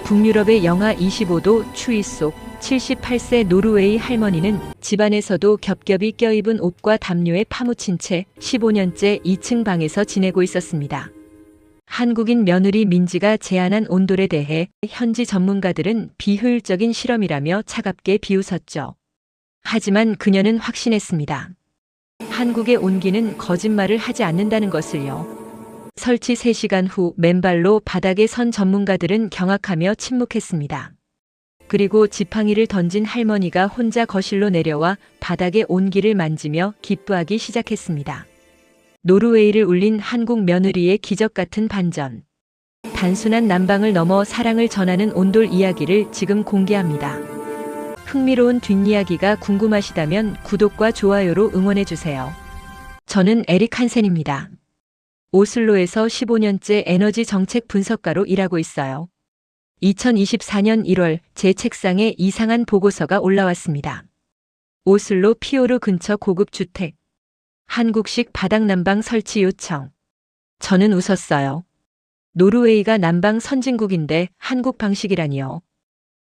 북유럽의 영하 25도 추위 속 78세 노르웨이 할머니는 집안에서도 겹겹이 껴입은 옷과 담요에 파묻힌 채 15년째 2층 방에서 지내고 있었습니다. 한국인 며느리 민지가 제안한 온돌에 대해 현지 전문가들은 비효율적인 실험이라며 차갑게 비웃었죠. 하지만 그녀는 확신했습니다. 한국의 온기는 거짓말을 하지 않는다는 것을요. 설치 3시간 후 맨발로 바닥에 선 전문가들은 경악하며 침묵했습니다. 그리고 지팡이를 던진 할머니가 혼자 거실로 내려와 바닥의 온기를 만지며 기뻐하기 시작했습니다. 노르웨이를 울린 한국 며느리의 기적 같은 반전. 단순한 난방을 넘어 사랑을 전하는 온돌 이야기를 지금 공개합니다. 흥미로운 뒷이야기가 궁금하시다면 구독과 좋아요로 응원해주세요. 저는 에릭 한센입니다. 오슬로에서 15년째 에너지 정책 분석가로 일하고 있어요. 2024년 1월 제 책상에 이상한 보고서가 올라왔습니다. 오슬로 피오르 근처 고급 주택. 한국식 바닥 난방 설치 요청. 저는 웃었어요. 노르웨이가 난방 선진국인데 한국 방식이라니요.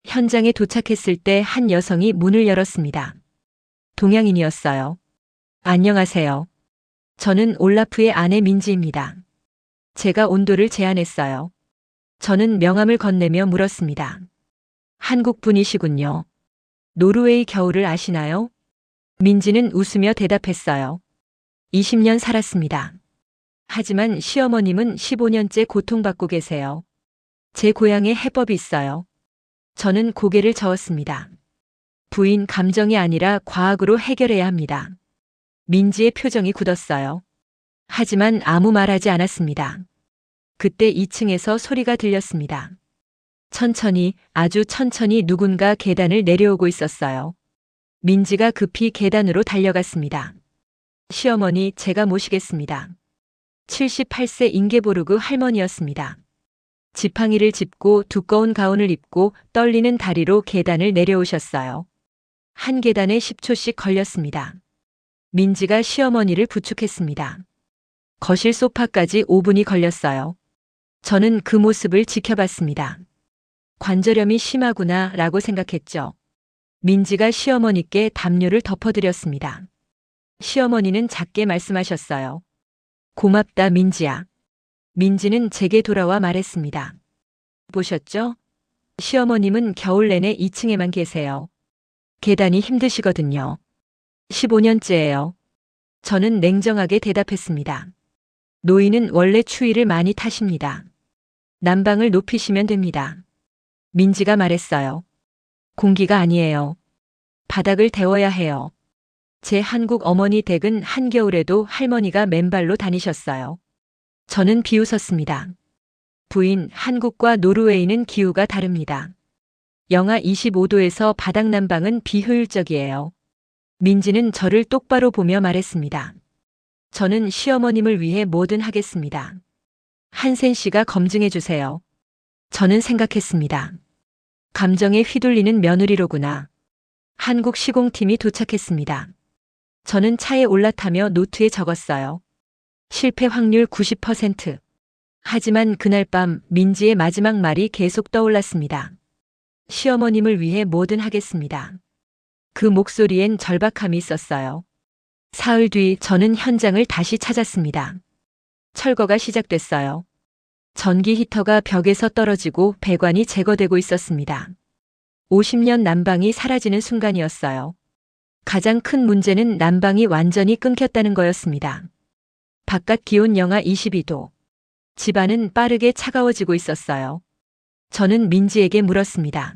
현장에 도착했을 때 한 여성이 문을 열었습니다. 동양인이었어요. 안녕하세요. 저는 올라프의 아내 민지입니다. 제가 온도를 제안했어요. 저는 명함을 건네며 물었습니다. 한국 분이시군요. 노르웨이 겨울을 아시나요? 민지는 웃으며 대답했어요. 20년 살았습니다. 하지만 시어머님은 15년째 고통받고 계세요. 제 고향에 해법이 있어요. 저는 고개를 저었습니다. 부인 감정이 아니라 과학으로 해결해야 합니다. 민지의 표정이 굳었어요. 하지만 아무 말하지 않았습니다. 그때 2층에서 소리가 들렸습니다. 천천히, 아주 천천히 누군가 계단을 내려오고 있었어요. 민지가 급히 계단으로 달려갔습니다. 시어머니, 제가 모시겠습니다. 78세 잉게보르그 할머니였습니다. 지팡이를 짚고 두꺼운 가운을 입고 떨리는 다리로 계단을 내려오셨어요. 한 계단에 10초씩 걸렸습니다. 민지가 시어머니를 부축했습니다. 거실 소파까지 5분이 걸렸어요. 저는 그 모습을 지켜봤습니다. 관절염이 심하구나 라고 생각했죠. 민지가 시어머니께 담요를 덮어드렸습니다. 시어머니는 작게 말씀하셨어요. 고맙다 민지야. 민지는 제게 돌아와 말했습니다. 보셨죠? 시어머님은 겨울 내내 2층에만 계세요. 계단이 힘드시거든요. 15년째예요. 저는 냉정하게 대답했습니다. 노인은 원래 추위를 많이 타십니다. 난방을 높이시면 됩니다. 민지가 말했어요. 공기가 아니에요. 바닥을 데워야 해요. 제 한국 어머니 댁은 한겨울에도 할머니가 맨발로 다니셨어요. 저는 비웃었습니다. 부인, 한국과 노르웨이는 기후가 다릅니다. 영하 25도에서 바닥 난방은 비효율적이에요. 민지는 저를 똑바로 보며 말했습니다. 저는 시어머님을 위해 뭐든 하겠습니다. 한센 씨가 검증해 주세요. 저는 생각했습니다. 감정에 휘둘리는 며느리로구나. 한국 시공팀이 도착했습니다. 저는 차에 올라타며 노트에 적었어요. 실패 확률 90%. 하지만 그날 밤 민지의 마지막 말이 계속 떠올랐습니다. 시어머님을 위해 뭐든 하겠습니다. 그 목소리엔 절박함이 있었어요. 사흘 뒤 저는 현장을 다시 찾았습니다. 철거가 시작됐어요. 전기 히터가 벽에서 떨어지고 배관이 제거되고 있었습니다. 50년 난방이 사라지는 순간이었어요. 가장 큰 문제는 난방이 완전히 끊겼다는 거였습니다. 바깥 기온 영하 22도. 집안은 빠르게 차가워지고 있었어요. 저는 민지에게 물었습니다.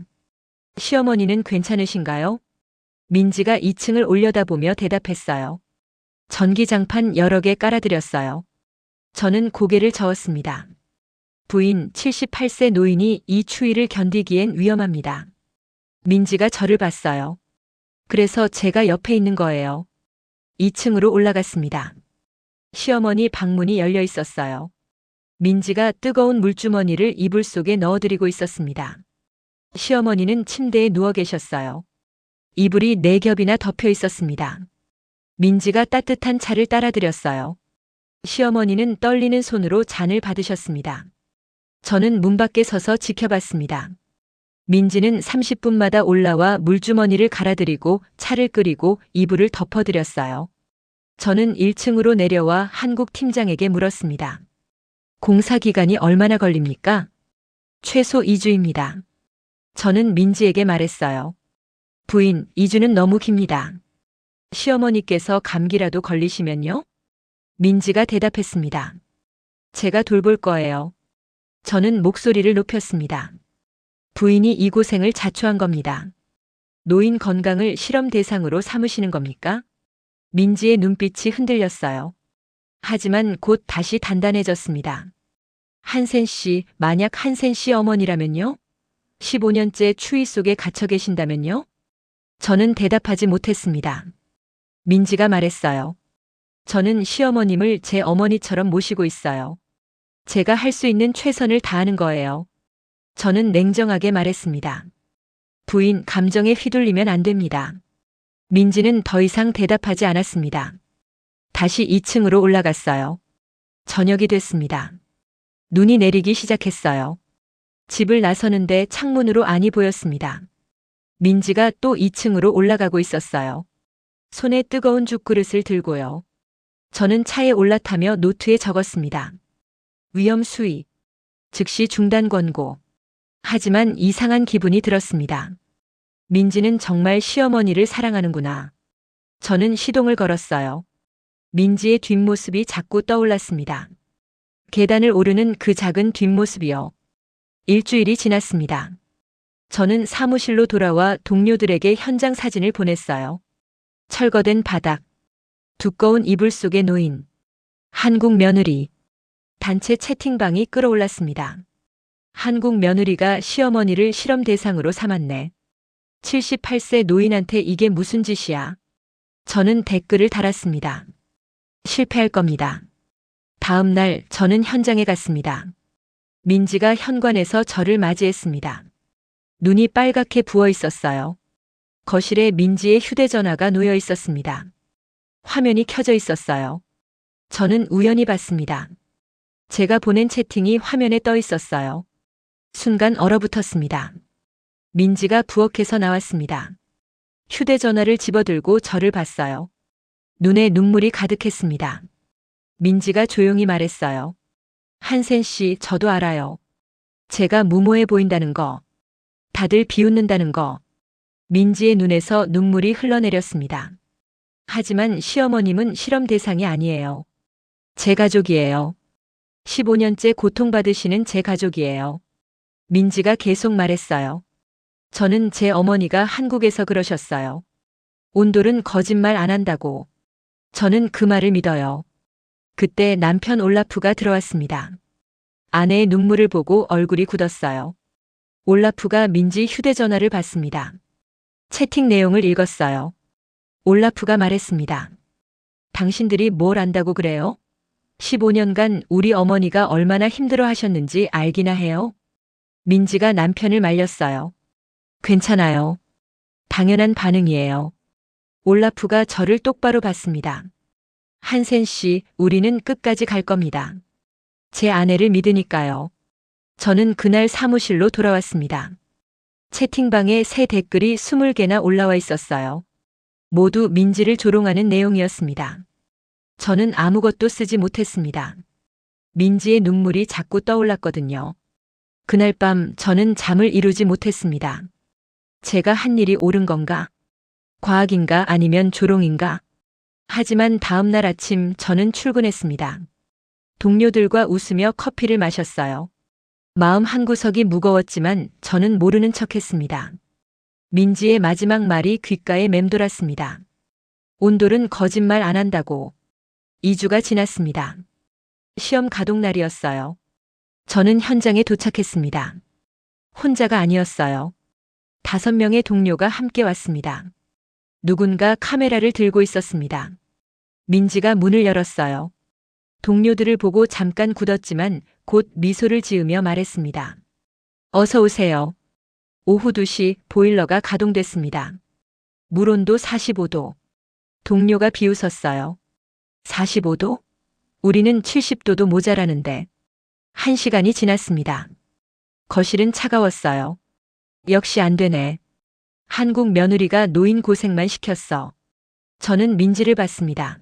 시어머니는 괜찮으신가요? 민지가 2층을 올려다보며 대답했어요. 전기장판 여러 개 깔아드렸어요. 저는 고개를 저었습니다. 부인, 78세 노인이 이 추위를 견디기엔 위험합니다. 민지가 저를 봤어요. 그래서 제가 옆에 있는 거예요. 2층으로 올라갔습니다. 시어머니 방문이 열려 있었어요. 민지가 뜨거운 물주머니를 이불 속에 넣어드리고 있었습니다. 시어머니는 침대에 누워 계셨어요. 이불이 4겹이나 덮여 있었습니다. 민지가 따뜻한 차를 따라드렸어요. 시어머니는 떨리는 손으로 잔을 받으셨습니다. 저는 문 밖에 서서 지켜봤습니다. 민지는 30분마다 올라와 물주머니를 갈아들이고 차를 끓이고 이불을 덮어드렸어요. 저는 1층으로 내려와 한국 팀장에게 물었습니다. 공사 기간이 얼마나 걸립니까? 최소 2주입니다. 저는 민지에게 말했어요. 부인, 2주는 너무 깁니다. 시어머니께서 감기라도 걸리시면요? 민지가 대답했습니다. 제가 돌볼 거예요. 저는 목소리를 높였습니다. 부인이 이 고생을 자초한 겁니다. 노인 건강을 실험 대상으로 삼으시는 겁니까? 민지의 눈빛이 흔들렸어요. 하지만 곧 다시 단단해졌습니다. 한센 씨, 만약 한센 씨 어머니라면요? 15년째 추위 속에 갇혀 계신다면요? 저는 대답하지 못했습니다. 민지가 말했어요. 저는 시어머님을 제 어머니처럼 모시고 있어요. 제가 할 수 있는 최선을 다하는 거예요. 저는 냉정하게 말했습니다. 부인, 감정에 휘둘리면 안 됩니다. 민지는 더 이상 대답하지 않았습니다. 다시 2층으로 올라갔어요. 저녁이 됐습니다. 눈이 내리기 시작했어요. 집을 나서는데 창문으로 안이 보였습니다. 민지가 또 2층으로 올라가고 있었어요. 손에 뜨거운 죽그릇을 들고요. 저는 차에 올라타며 노트에 적었습니다. 위험 수위, 즉시 중단 권고. 하지만 이상한 기분이 들었습니다. 민지는 정말 시어머니를 사랑하는구나. 저는 시동을 걸었어요. 민지의 뒷모습이 자꾸 떠올랐습니다. 계단을 오르는 그 작은 뒷모습이요. 일주일이 지났습니다. 저는 사무실로 돌아와 동료들에게 현장 사진을 보냈어요. 철거된 바닥, 두꺼운 이불 속의 노인, 한국 며느리, 단체 채팅방이 끌어올랐습니다. 한국 며느리가 시어머니를 실험 대상으로 삼았네. 78세 노인한테 이게 무슨 짓이야. 저는 댓글을 달았습니다. 실패할 겁니다. 다음 날 저는 현장에 갔습니다. 민지가 현관에서 저를 맞이했습니다. 눈이 빨갛게 부어 있었어요. 거실에 민지의 휴대전화가 놓여 있었습니다. 화면이 켜져 있었어요. 저는 우연히 봤습니다. 제가 보낸 채팅이 화면에 떠 있었어요. 순간 얼어붙었습니다. 민지가 부엌에서 나왔습니다. 휴대전화를 집어들고 저를 봤어요. 눈에 눈물이 가득했습니다. 민지가 조용히 말했어요. 한센 씨, 저도 알아요. 제가 무모해 보인다는 거. 다들 비웃는다는 거. 민지의 눈에서 눈물이 흘러내렸습니다. 하지만 시어머님은 실험 대상이 아니에요. 제 가족이에요. 15년째 고통받으시는 제 가족이에요. 민지가 계속 말했어요. 저는 제 어머니가 한국에서 그러셨어요. 온돌은 거짓말 안 한다고. 저는 그 말을 믿어요. 그때 남편 올라프가 들어왔습니다. 아내의 눈물을 보고 얼굴이 굳었어요. 올라프가 민지 휴대전화를 봤습니다. 채팅 내용을 읽었어요. 올라프가 말했습니다. 당신들이 뭘 안다고 그래요? 15년간 우리 어머니가 얼마나 힘들어 하셨는지 알기나 해요? 민지가 남편을 말렸어요. 괜찮아요. 당연한 반응이에요. 올라프가 저를 똑바로 봤습니다. 한센 씨, 우리는 끝까지 갈 겁니다. 제 아내를 믿으니까요. 저는 그날 사무실로 돌아왔습니다. 채팅방에 새 댓글이 20개나 올라와 있었어요. 모두 민지를 조롱하는 내용이었습니다. 저는 아무것도 쓰지 못했습니다. 민지의 눈물이 자꾸 떠올랐거든요. 그날 밤 저는 잠을 이루지 못했습니다. 제가 한 일이 옳은 건가? 과학인가 아니면 조롱인가? 하지만 다음 날 아침 저는 출근했습니다. 동료들과 웃으며 커피를 마셨어요. 마음 한구석이 무거웠지만 저는 모르는 척했습니다. 민지의 마지막 말이 귓가에 맴돌았습니다. 온돌은 거짓말 안 한다고. 2주가 지났습니다. 시험 가동 날이었어요. 저는 현장에 도착했습니다. 혼자가 아니었어요. 5명의 동료가 함께 왔습니다. 누군가 카메라를 들고 있었습니다. 민지가 문을 열었어요. 동료들을 보고 잠깐 굳었지만 곧 미소를 지으며 말했습니다. 어서 오세요. 오후 2시 보일러가 가동됐습니다. 물온도 45도. 동료가 비웃었어요. 45도? 우리는 70도도 모자라는데. 1시간이 지났습니다. 거실은 차가웠어요. 역시 안 되네. 한국 며느리가 노인 고생만 시켰어. 저는 민지를 봤습니다.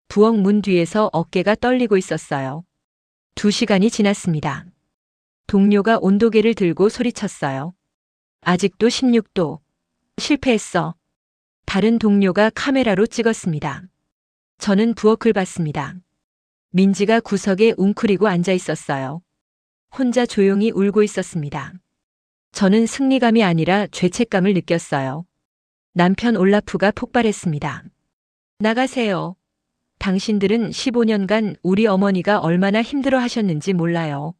부엌 문 뒤에서 어깨가 떨리고 있었어요. 2시간이 지났습니다. 동료가 온도계를 들고 소리쳤어요. 아직도 16도. 실패했어. 다른 동료가 카메라로 찍었습니다. 저는 부엌을 봤습니다. 민지가 구석에 웅크리고 앉아 있었어요. 혼자 조용히 울고 있었습니다. 저는 승리감이 아니라 죄책감을 느꼈어요. 남편 올라프가 폭발했습니다. 나가세요. 당신들은 15년간 우리 어머니가 얼마나 힘들어 하셨는지 몰라요.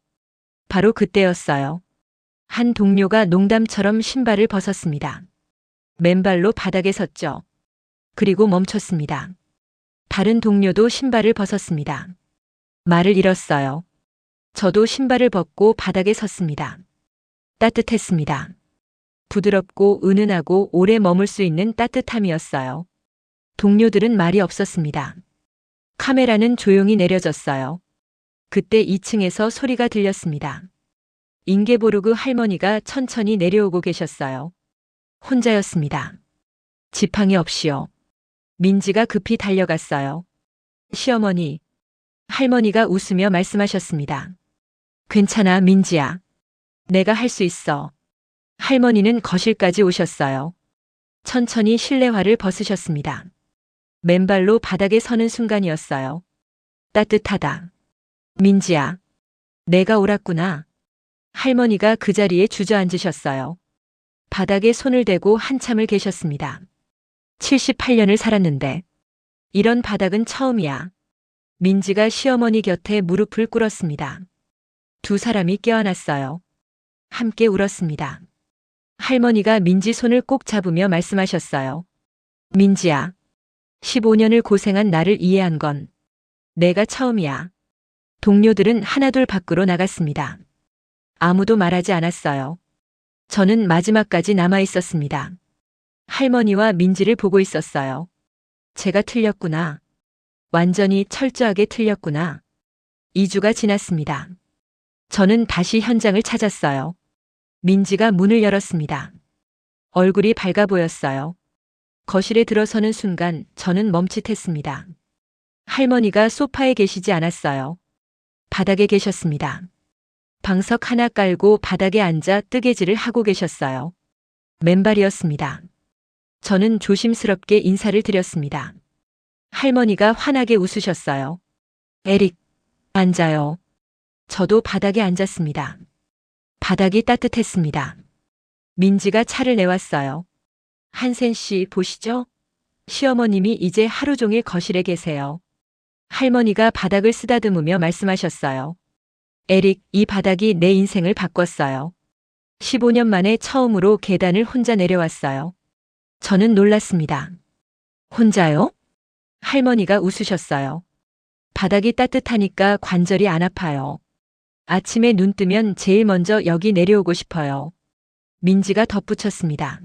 바로 그때였어요. 한 동료가 농담처럼 신발을 벗었습니다. 맨발로 바닥에 섰죠. 그리고 멈췄습니다. 다른 동료도 신발을 벗었습니다. 말을 잃었어요. 저도 신발을 벗고 바닥에 섰습니다. 따뜻했습니다. 부드럽고 은은하고 오래 머물 수 있는 따뜻함이었어요. 동료들은 말이 없었습니다. 카메라는 조용히 내려졌어요. 그때 2층에서 소리가 들렸습니다. 잉게보르그 할머니가 천천히 내려오고 계셨어요. 혼자였습니다. 지팡이 없이요. 민지가 급히 달려갔어요. 시어머니. 할머니가 웃으며 말씀하셨습니다. 괜찮아, 민지야. 내가 할 수 있어. 할머니는 거실까지 오셨어요. 천천히 실내화를 벗으셨습니다. 맨발로 바닥에 서는 순간이었어요. 따뜻하다. 민지야. 내가 옳았구나. 할머니가 그 자리에 주저앉으셨어요. 바닥에 손을 대고 한참을 계셨습니다. 78년을 살았는데 이런 바닥은 처음이야. 민지가 시어머니 곁에 무릎을 꿇었습니다. 2사람이 껴안았어요. 함께 울었습니다. 할머니가 민지 손을 꼭 잡으며 말씀하셨어요. 민지야. 15년을 고생한 나를 이해한 건 내가 처음이야. 동료들은 하나둘 밖으로 나갔습니다. 아무도 말하지 않았어요. 저는 마지막까지 남아 있었습니다. 할머니와 민지를 보고 있었어요. 제가 틀렸구나. 완전히 철저하게 틀렸구나. 2주가 지났습니다. 저는 다시 현장을 찾았어요. 민지가 문을 열었습니다. 얼굴이 밝아 보였어요. 거실에 들어서는 순간 저는 멈칫했습니다. 할머니가 소파에 계시지 않았어요. 바닥에 계셨습니다. 방석 하나 깔고 바닥에 앉아 뜨개질을 하고 계셨어요. 맨발이었습니다. 저는 조심스럽게 인사를 드렸습니다. 할머니가 환하게 웃으셨어요. 에릭, 앉아요. 저도 바닥에 앉았습니다. 바닥이 따뜻했습니다. 민지가 차를 내왔어요. 한센 씨 보시죠? 시어머님이 이제 하루 종일 거실에 계세요. 할머니가 바닥을 쓰다듬으며 말씀하셨어요. 에릭, 이 바닥이 내 인생을 바꿨어요. 15년 만에 처음으로 계단을 혼자 내려왔어요. 저는 놀랐습니다. 혼자요? 할머니가 웃으셨어요. 바닥이 따뜻하니까 관절이 안 아파요. 아침에 눈 뜨면 제일 먼저 여기 내려오고 싶어요. 민지가 덧붙였습니다.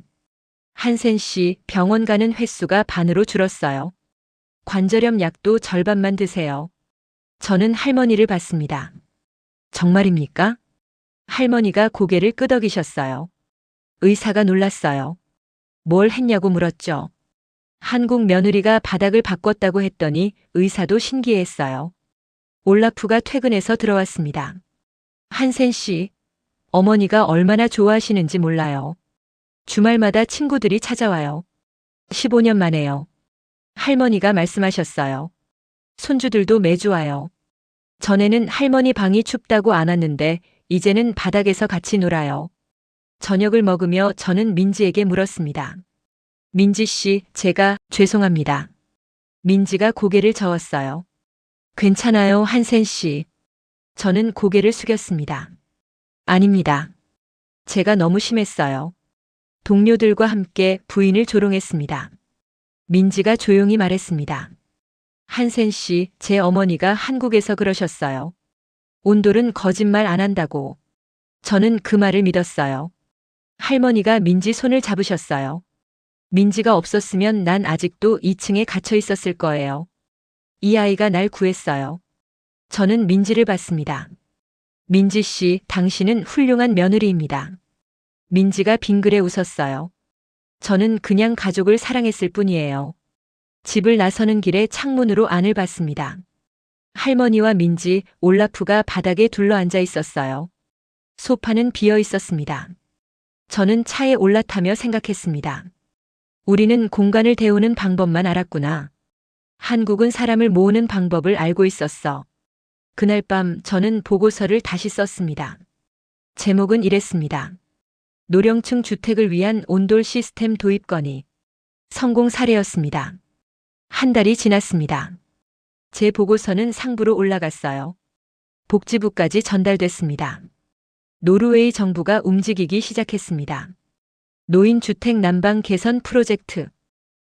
한센 씨, 병원 가는 횟수가 반으로 줄었어요. 관절염 약도 절반만 드세요. 저는 할머니를 봤습니다. 정말입니까? 할머니가 고개를 끄덕이셨어요. 의사가 놀랐어요. 뭘 했냐고 물었죠. 한국 며느리가 바닥을 바꿨다고 했더니 의사도 신기해했어요. 올라프가 퇴근해서 들어왔습니다. 한센 씨, 어머니가 얼마나 좋아하시는지 몰라요. 주말마다 친구들이 찾아와요. 15년 만에요. 할머니가 말씀하셨어요. 손주들도 매주 와요. 전에는 할머니 방이 춥다고 안 왔는데 이제는 바닥에서 같이 놀아요. 저녁을 먹으며 저는 민지에게 물었습니다. 민지 씨, 제가 죄송합니다. 민지가 고개를 저었어요. 괜찮아요, 한센 씨. 저는 고개를 숙였습니다. 아닙니다. 제가 너무 심했어요. 동료들과 함께 부인을 조롱했습니다. 민지가 조용히 말했습니다. 한센 씨, 제 어머니가 한국에서 그러셨어요. 온돌은 거짓말 안 한다고. 저는 그 말을 믿었어요. 할머니가 민지 손을 잡으셨어요. 민지가 없었으면 난 아직도 2층에 갇혀 있었을 거예요. 이 아이가 날 구했어요. 저는 민지를 봤습니다. 민지 씨, 당신은 훌륭한 며느리입니다. 민지가 빙그레 웃었어요. 저는 그냥 가족을 사랑했을 뿐이에요. 집을 나서는 길에 창문으로 안을 봤습니다. 할머니와 민지, 올라프가 바닥에 둘러앉아 있었어요. 소파는 비어 있었습니다. 저는 차에 올라타며 생각했습니다. 우리는 공간을 데우는 방법만 알았구나. 한국은 사람을 모으는 방법을 알고 있었어. 그날 밤 저는 보고서를 다시 썼습니다. 제목은 이랬습니다. 노령층 주택을 위한 온돌 시스템 도입 건의. 성공 사례였습니다. 한 달이 지났습니다. 제 보고서는 상부로 올라갔어요. 복지부까지 전달됐습니다. 노르웨이 정부가 움직이기 시작했습니다. 노인주택 난방 개선 프로젝트.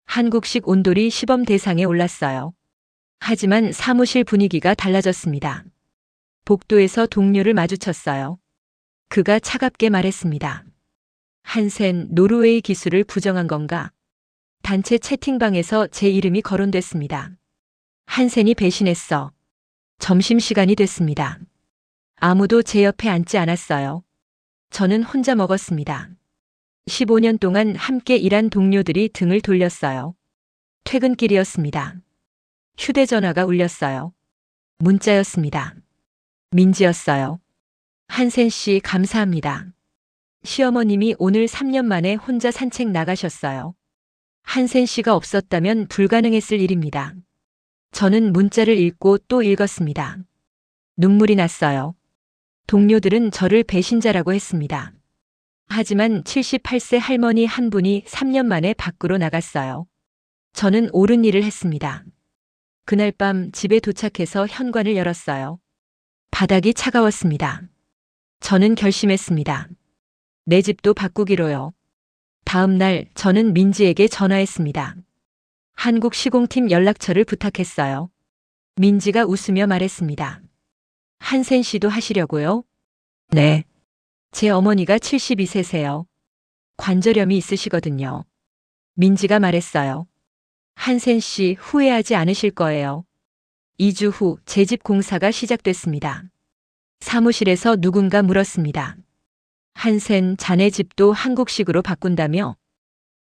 한국식 온돌이 시범 대상에 올랐어요. 하지만 사무실 분위기가 달라졌습니다. 복도에서 동료를 마주쳤어요. 그가 차갑게 말했습니다. 한센, 노르웨이 기술을 부정한 건가? 단체 채팅방에서 제 이름이 거론됐습니다. 한센이 배신했어. 점심시간이 됐습니다. 아무도 제 옆에 앉지 않았어요. 저는 혼자 먹었습니다. 15년 동안 함께 일한 동료들이 등을 돌렸어요. 퇴근길이었습니다. 휴대전화가 울렸어요. 문자였습니다. 민지였어요. 한센 씨 감사합니다. 시어머님이 오늘 3년 만에 혼자 산책 나가셨어요. 한센 씨가 없었다면 불가능했을 일입니다. 저는 문자를 읽고 또 읽었습니다. 눈물이 났어요. 동료들은 저를 배신자라고 했습니다. 하지만 78세 할머니 한 분이 3년 만에 밖으로 나갔어요. 저는 옳은 일을 했습니다. 그날 밤 집에 도착해서 현관을 열었어요. 바닥이 차가웠습니다. 저는 결심했습니다. 내 집도 바꾸기로요. 다음 날 저는 민지에게 전화했습니다. 한국 시공팀 연락처를 부탁했어요. 민지가 웃으며 말했습니다. 한센 씨도 하시려고요? 네. 제 어머니가 72세세요. 관절염이 있으시거든요. 민지가 말했어요. 한센 씨 후회하지 않으실 거예요. 2주 후 제 집 공사가 시작됐습니다. 사무실에서 누군가 물었습니다. 한센, 자네 집도 한국식으로 바꾼다며?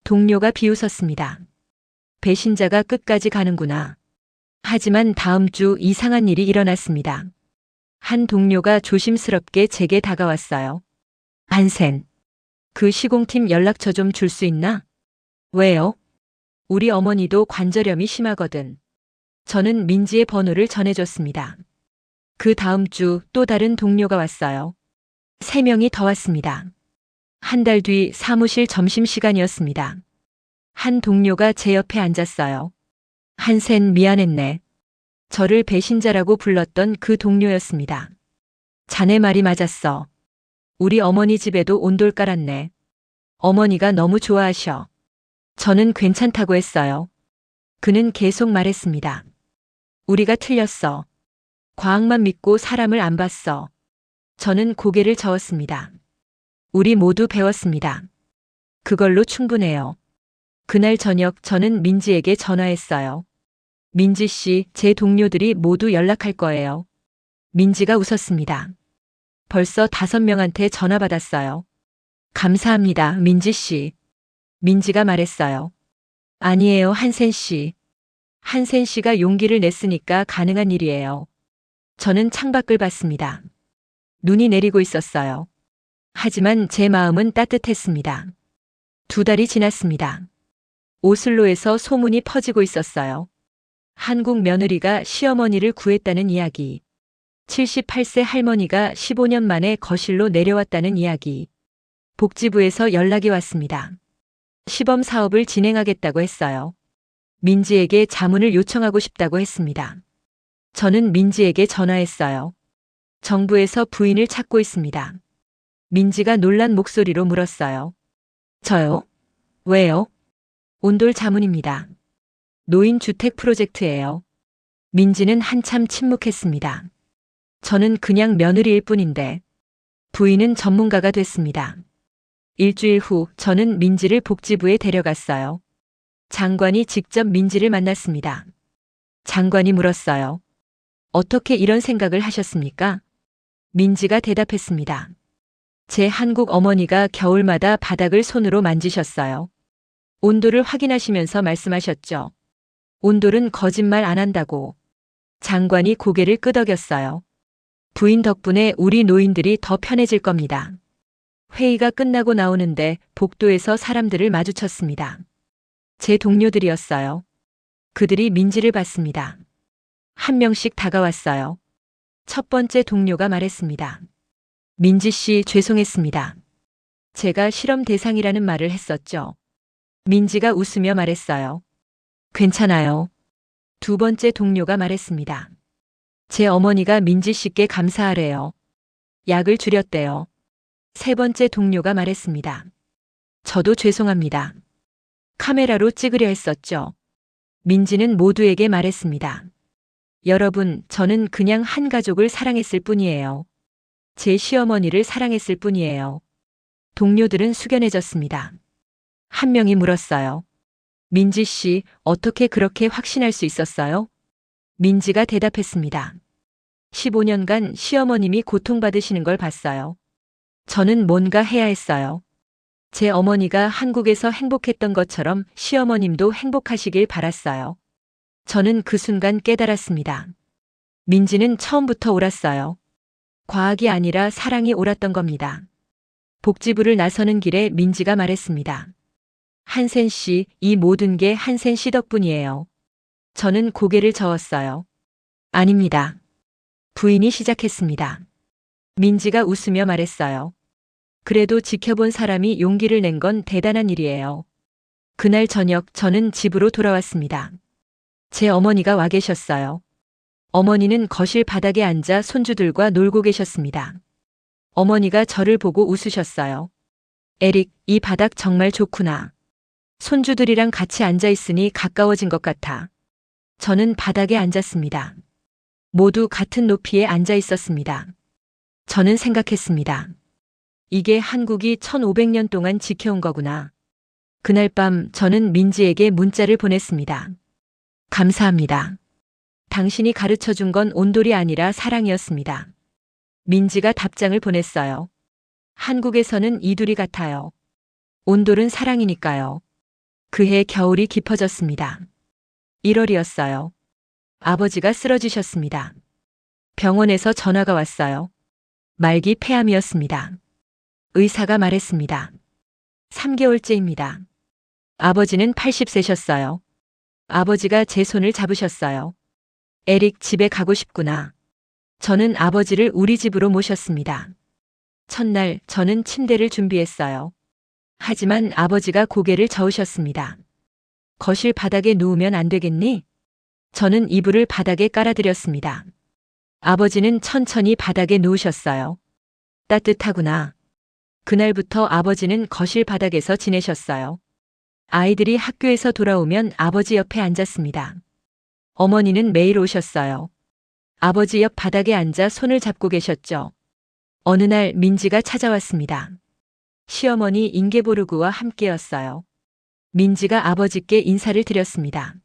동료가 비웃었습니다. 배신자가 끝까지 가는구나. 하지만 다음 주 이상한 일이 일어났습니다. 한 동료가 조심스럽게 제게 다가왔어요. 한센, 그 시공팀 연락처 좀 줄 수 있나? 왜요? 우리 어머니도 관절염이 심하거든. 저는 민지의 번호를 전해줬습니다. 그 다음 주 또 다른 동료가 왔어요. 3명이 더 왔습니다. 한 달 뒤 사무실 점심시간이었습니다. 한 동료가 제 옆에 앉았어요. 한센 미안했네. 저를 배신자라고 불렀던 그 동료였습니다. 자네 말이 맞았어. 우리 어머니 집에도 온돌 깔았네. 어머니가 너무 좋아하셔. 저는 괜찮다고 했어요. 그는 계속 말했습니다. 우리가 틀렸어. 과학만 믿고 사람을 안 봤어. 저는 고개를 저었습니다. 우리 모두 배웠습니다. 그걸로 충분해요. 그날 저녁 저는 민지에게 전화했어요. 민지 씨, 제 동료들이 모두 연락할 거예요. 민지가 웃었습니다. 벌써 5명한테 전화 받았어요. 감사합니다, 민지 씨. 민지가 말했어요. 아니에요, 한센 씨. 한센 씨가 용기를 냈으니까 가능한 일이에요. 저는 창밖을 봤습니다. 눈이 내리고 있었어요. 하지만 제 마음은 따뜻했습니다. 2달이 지났습니다. 오슬로에서 소문이 퍼지고 있었어요. 한국 며느리가 시어머니를 구했다는 이야기. 78세 할머니가 15년 만에 거실로 내려왔다는 이야기. 복지부에서 연락이 왔습니다. 시범 사업을 진행하겠다고 했어요. 민지에게 자문을 요청하고 싶다고 했습니다. 저는 민지에게 전화했어요. 정부에서 부인을 찾고 있습니다. 민지가 놀란 목소리로 물었어요. 저요? 왜요? 온돌 자문입니다. 노인 주택 프로젝트예요. 민지는 한참 침묵했습니다. 저는 그냥 며느리일 뿐인데 부인은 전문가가 됐습니다. 일주일 후 저는 민지를 복지부에 데려갔어요. 장관이 직접 민지를 만났습니다. 장관이 물었어요. 어떻게 이런 생각을 하셨습니까? 민지가 대답했습니다. 제 한국 어머니가 겨울마다 바닥을 손으로 만지셨어요. 온도를 확인하시면서 말씀하셨죠. 온돌은 거짓말 안 한다고. 장관이 고개를 끄덕였어요. 부인 덕분에 우리 노인들이 더 편해질 겁니다. 회의가 끝나고 나오는데 복도에서 사람들을 마주쳤습니다. 제 동료들이었어요. 그들이 민지를 봤습니다. 한 명씩 다가왔어요. 첫 번째 동료가 말했습니다. 민지 씨 죄송했습니다. 제가 실험 대상이라는 말을 했었죠. 민지가 웃으며 말했어요. 괜찮아요. 두 번째 동료가 말했습니다. 제 어머니가 민지 씨께 감사하래요. 약을 줄였대요. 세 번째 동료가 말했습니다. 저도 죄송합니다. 카메라로 찍으려 했었죠. 민지는 모두에게 말했습니다. 여러분, 저는 그냥 한 가족을 사랑했을 뿐이에요. 제 시어머니를 사랑했을 뿐이에요. 동료들은 숙연해졌습니다. 한 명이 물었어요. 민지 씨, 어떻게 그렇게 확신할 수 있었어요? 민지가 대답했습니다. 15년간 시어머님이 고통받으시는 걸 봤어요. 저는 뭔가 해야 했어요. 제 어머니가 한국에서 행복했던 것처럼 시어머님도 행복하시길 바랐어요. 저는 그 순간 깨달았습니다. 민지는 처음부터 옳았어요. 과학이 아니라 사랑이 옳았던 겁니다. 복지부를 나서는 길에 민지가 말했습니다. 한센 씨, 이 모든 게 한센 씨 덕분이에요. 저는 고개를 저었어요. 아닙니다. 부인이 시작했습니다. 민지가 웃으며 말했어요. 그래도 지켜본 사람이 용기를 낸 건 대단한 일이에요. 그날 저녁 저는 집으로 돌아왔습니다. 제 어머니가 와 계셨어요. 어머니는 거실 바닥에 앉아 손주들과 놀고 계셨습니다. 어머니가 저를 보고 웃으셨어요. 에릭, 이 바닥 정말 좋구나. 손주들이랑 같이 앉아 있으니 가까워진 것 같아. 저는 바닥에 앉았습니다. 모두 같은 높이에 앉아 있었습니다. 저는 생각했습니다. 이게 한국이 1500년 동안 지켜온 거구나. 그날 밤 저는 민지에게 문자를 보냈습니다. 감사합니다. 당신이 가르쳐 준 건 온돌이 아니라 사랑이었습니다. 민지가 답장을 보냈어요. 한국에서는 이두리 같아요. 온돌은 사랑이니까요. 그해 겨울이 깊어졌습니다. 1월이었어요. 아버지가 쓰러지셨습니다. 병원에서 전화가 왔어요. 말기 폐암이었습니다. 의사가 말했습니다. 3개월째입니다. 아버지는 80세셨어요. 아버지가 제 손을 잡으셨어요. 에릭, 집에 가고 싶구나. 저는 아버지를 우리 집으로 모셨습니다. 첫날 저는 침대를 준비했어요. 하지만 아버지가 고개를 저으셨습니다. 거실 바닥에 누우면 안 되겠니? 저는 이불을 바닥에 깔아드렸습니다. 아버지는 천천히 바닥에 누우셨어요. 따뜻하구나. 그날부터 아버지는 거실 바닥에서 지내셨어요. 아이들이 학교에서 돌아오면 아버지 옆에 앉았습니다. 어머니는 매일 오셨어요. 아버지 옆 바닥에 앉아 손을 잡고 계셨죠. 어느 날 민지가 찾아왔습니다. 시어머니 잉게보르그와 함께였어요. 민지가 아버지께 인사를 드렸습니다.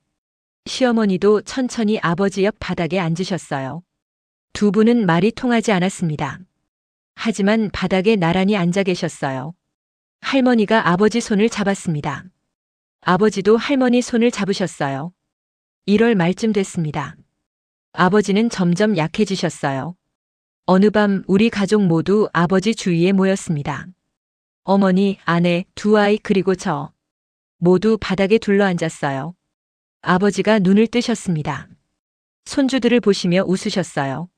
시어머니도 천천히 아버지 옆 바닥에 앉으셨어요. 두 분은 말이 통하지 않았습니다. 하지만 바닥에 나란히 앉아 계셨어요. 할머니가 아버지 손을 잡았습니다. 아버지도 할머니 손을 잡으셨어요. 1월 말쯤 됐습니다. 아버지는 점점 약해지셨어요. 어느 밤 우리 가족 모두 아버지 주위에 모였습니다. 어머니, 아내, 두 아이 그리고 저. 모두 바닥에 둘러앉았어요. 아버지가 눈을 뜨셨습니다. 손주들을 보시며 웃으셨어요.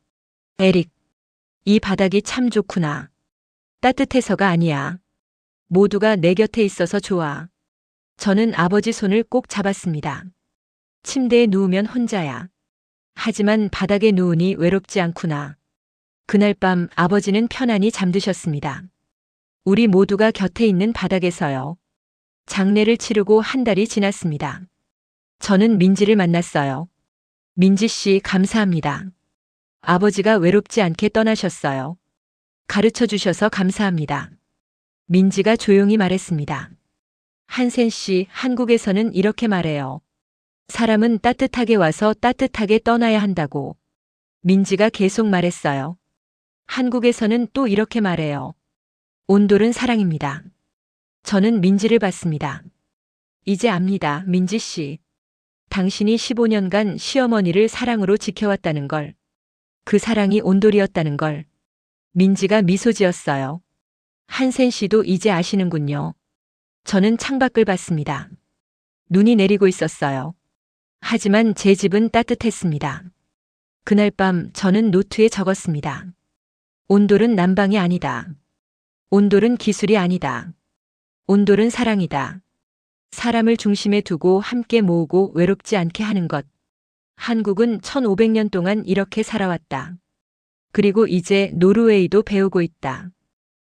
에릭, 이 바닥이 참 좋구나. 따뜻해서가 아니야. 모두가 내 곁에 있어서 좋아. 저는 아버지 손을 꼭 잡았습니다. 침대에 누우면 혼자야. 하지만 바닥에 누우니 외롭지 않구나. 그날 밤 아버지는 편안히 잠드셨습니다. 우리 모두가 곁에 있는 바닥에서요. 장례를 치르고 한 달이 지났습니다. 저는 민지를 만났어요. 민지 씨 감사합니다. 아버지가 외롭지 않게 떠나셨어요. 가르쳐 주셔서 감사합니다. 민지가 조용히 말했습니다. 한센 씨, 한국에서는 이렇게 말해요. 사람은 따뜻하게 와서 따뜻하게 떠나야 한다고. 민지가 계속 말했어요. 한국에서는 또 이렇게 말해요. 온돌은 사랑입니다. 저는 민지를 봤습니다. 이제 압니다, 민지 씨. 당신이 15년간 시어머니를 사랑으로 지켜왔다는 걸. 그 사랑이 온돌이었다는 걸. 민지가 미소 지었어요. 한센 씨도 이제 아시는군요. 저는 창밖을 봤습니다. 눈이 내리고 있었어요. 하지만 제 집은 따뜻했습니다. 그날 밤 저는 노트에 적었습니다. 온돌은 난방이 아니다. 온돌은 기술이 아니다. 온돌은 사랑이다. 사람을 중심에 두고 함께 모으고 외롭지 않게 하는 것. 한국은 1500년 동안 이렇게 살아왔다. 그리고 이제 노르웨이도 배우고 있다.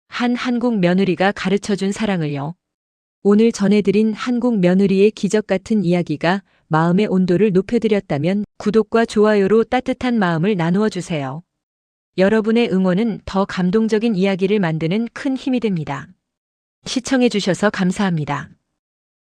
한 한국 며느리가 가르쳐준 사랑을요. 오늘 전해드린 한국 며느리의 기적 같은 이야기가 마음의 온도를 높여드렸다면 구독과 좋아요로 따뜻한 마음을 나누어 주세요. 여러분의 응원은 더 감동적인 이야기를 만드는 큰 힘이 됩니다. 시청해 주셔서 감사합니다.